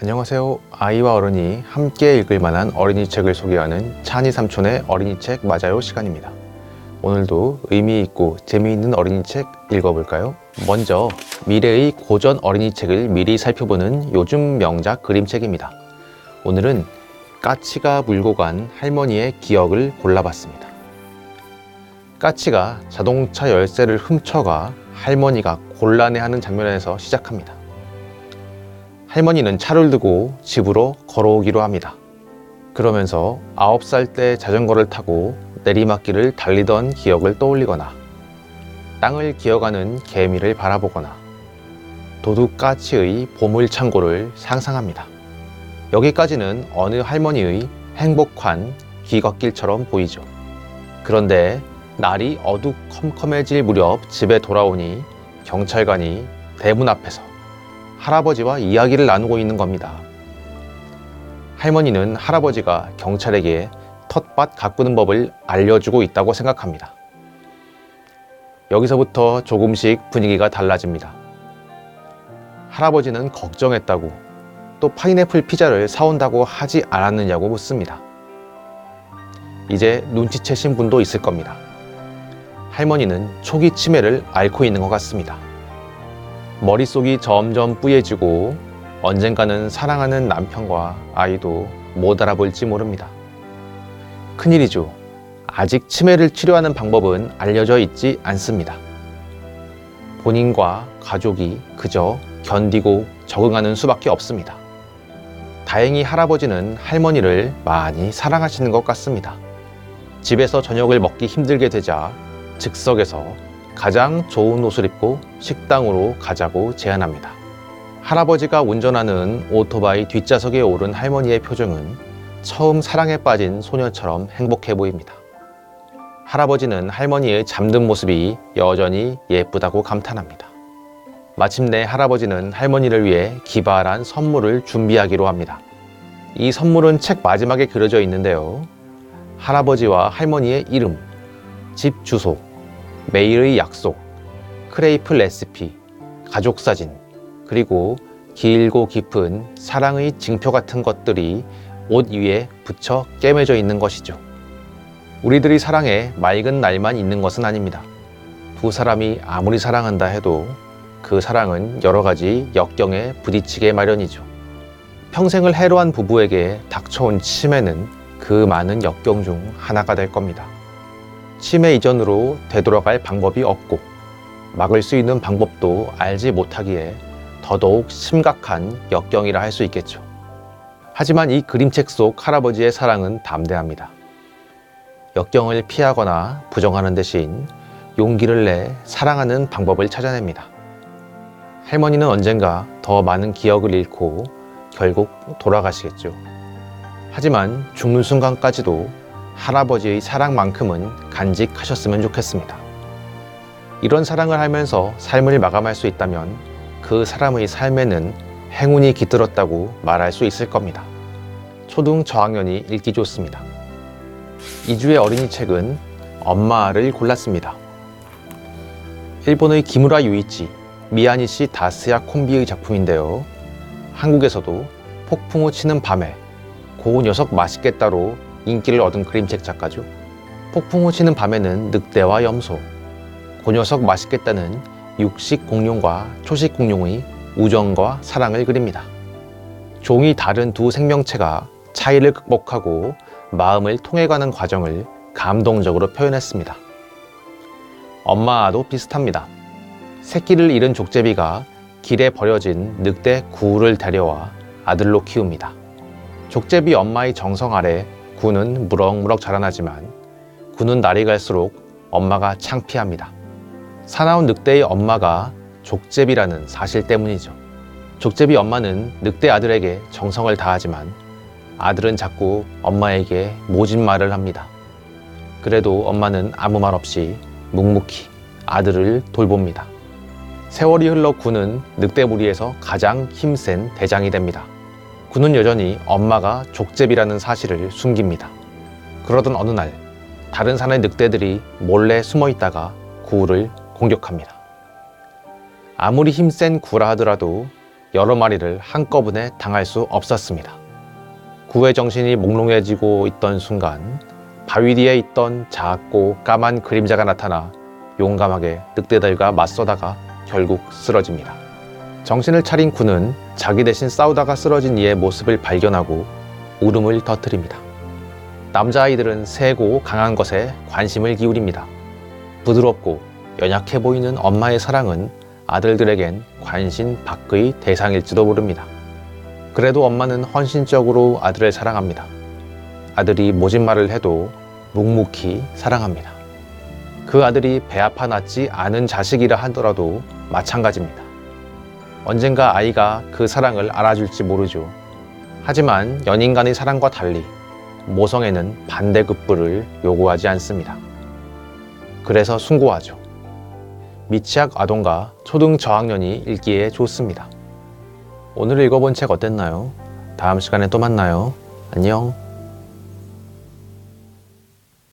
안녕하세요. 아이와 어른이 함께 읽을 만한 어린이 책을 소개하는 찬이 삼촌의 어린이 책 맞아요 시간입니다. 오늘도 의미 있고 재미있는 어린이 책 읽어볼까요? 먼저 미래의 고전 어린이 책을 미리 살펴보는 요즘 명작 그림책입니다. 오늘은 까치가 물고 간 할머니의 기억을 골라봤습니다. 까치가 자동차 열쇠를 훔쳐가 할머니가 곤란해하는 장면에서 시작합니다. 할머니는 차를 두고 집으로 걸어오기로 합니다. 그러면서 9살 때 자전거를 타고 내리막길을 달리던 기억을 떠올리거나 땅을 기어가는 개미를 바라보거나 도둑까치의 보물창고를 상상합니다. 여기까지는 어느 할머니의 행복한 귀갓길처럼 보이죠. 그런데 날이 어두컴컴해질 무렵 집에 돌아오니 경찰관이 대문 앞에서 할아버지와 이야기를 나누고 있는 겁니다. 할머니는 할아버지가 경찰에게 텃밭 가꾸는 법을 알려주고 있다고 생각합니다. 여기서부터 조금씩 분위기가 달라집니다. 할아버지는 걱정했다고, 또 파인애플 피자를 사온다고 하지 않았느냐고 묻습니다. 이제 눈치채신 분도 있을 겁니다. 할머니는 초기 치매를 앓고 있는 것 같습니다. 머릿속이 점점 뿌얘지고 언젠가는 사랑하는 남편과 아이도 못 알아볼지 모릅니다. 큰일이죠. 아직 치매를 치료하는 방법은 알려져 있지 않습니다. 본인과 가족이 그저 견디고 적응하는 수밖에 없습니다. 다행히 할아버지는 할머니를 많이 사랑하시는 것 같습니다. 집에서 저녁을 먹기 힘들게 되자 즉석에서 가장 좋은 옷을 입고 식당으로 가자고 제안합니다. 할아버지가 운전하는 오토바이 뒷좌석에 오른 할머니의 표정은 처음 사랑에 빠진 소녀처럼 행복해 보입니다. 할아버지는 할머니의 잠든 모습이 여전히 예쁘다고 감탄합니다. 마침내 할아버지는 할머니를 위해 기발한 선물을 준비하기로 합니다. 이 선물은 책 마지막에 그려져 있는데요. 할아버지와 할머니의 이름, 집 주소, 매일의 약속, 크레이프 레시피, 가족사진, 그리고 길고 깊은 사랑의 징표 같은 것들이 옷 위에 붙여 꿰매져 있는 것이죠. 우리들이 사랑에 맑은 날만 있는 것은 아닙니다. 두 사람이 아무리 사랑한다 해도 그 사랑은 여러 가지 역경에 부딪히게 마련이죠. 평생을 해로한 부부에게 닥쳐온 치매는 그 많은 역경 중 하나가 될 겁니다. 치매 이전으로 되돌아갈 방법이 없고 막을 수 있는 방법도 알지 못하기에 더더욱 심각한 역경이라 할 수 있겠죠. 하지만 이 그림책 속 할아버지의 사랑은 담대합니다. 역경을 피하거나 부정하는 대신 용기를 내 사랑하는 방법을 찾아냅니다. 할머니는 언젠가 더 많은 기억을 잃고 결국 돌아가시겠죠. 하지만 죽는 순간까지도 할아버지의 사랑만큼은 간직하셨으면 좋겠습니다. 이런 사랑을 하면서 삶을 마감할 수 있다면 그 사람의 삶에는 행운이 깃들었다고 말할 수 있을 겁니다. 초등 저학년이 읽기 좋습니다. 2주의 어린이 책은 엄마를 골랐습니다. 일본의 기무라 유이치, 미야니시 다스야 콤비의 작품인데요. 한국에서도 폭풍우 치는 밤에, 고 녀석 맛있겠다로 인기를 얻은 그림책 작가죠. 폭풍우 치는 밤에는 늑대와 염소, 고 녀석 맛있겠다는 육식 공룡과 초식 공룡의 우정과 사랑을 그립니다. 종이 다른 두 생명체가 차이를 극복하고 마음을 통해가는 과정을 감동적으로 표현했습니다. 엄마도 비슷합니다. 새끼를 잃은 족제비가 길에 버려진 늑대 구를 데려와 아들로 키웁니다. 족제비 엄마의 정성 아래 구는 무럭무럭 자라나지만 구는 날이 갈수록 엄마가 창피합니다. 사나운 늑대의 엄마가 족제비라는 사실 때문이죠. 족제비 엄마는 늑대 아들에게 정성을 다하지만 아들은 자꾸 엄마에게 모진 말을 합니다. 그래도 엄마는 아무 말 없이 묵묵히 아들을 돌봅니다. 세월이 흘러 구는 늑대 무리에서 가장 힘센 대장이 됩니다. 구는 여전히 엄마가 족제비라는 사실을 숨깁니다. 그러던 어느 날 다른 산의 늑대들이 몰래 숨어 있다가 구를 공격합니다. 아무리 힘센 구라 하더라도 여러 마리를 한꺼번에 당할 수 없었습니다. 구애 정신이 몽롱해지고 있던 순간 바위 뒤에 있던 작고 까만 그림자가 나타나 용감하게 늑대들과 맞서다가 결국 쓰러집니다. 정신을 차린 군은 자기 대신 싸우다가 쓰러진 이의 모습을 발견하고 울음을 터뜨립니다. 남자아이들은 세고 강한 것에 관심을 기울입니다. 부드럽고 연약해 보이는 엄마의 사랑은 아들들에겐 관심 밖의 대상일지도 모릅니다. 그래도 엄마는 헌신적으로 아들을 사랑합니다. 아들이 모진 말을 해도 묵묵히 사랑합니다. 그 아들이 배 아파 낳지 않은 자식이라 하더라도 마찬가지입니다. 언젠가 아이가 그 사랑을 알아줄지 모르죠. 하지만 연인 간의 사랑과 달리 모성애는 반대급부를 요구하지 않습니다. 그래서 숭고하죠. 미취학 아동과 초등 저학년이 읽기에 좋습니다. 오늘 읽어본 책 어땠나요? 다음 시간에 또 만나요. 안녕.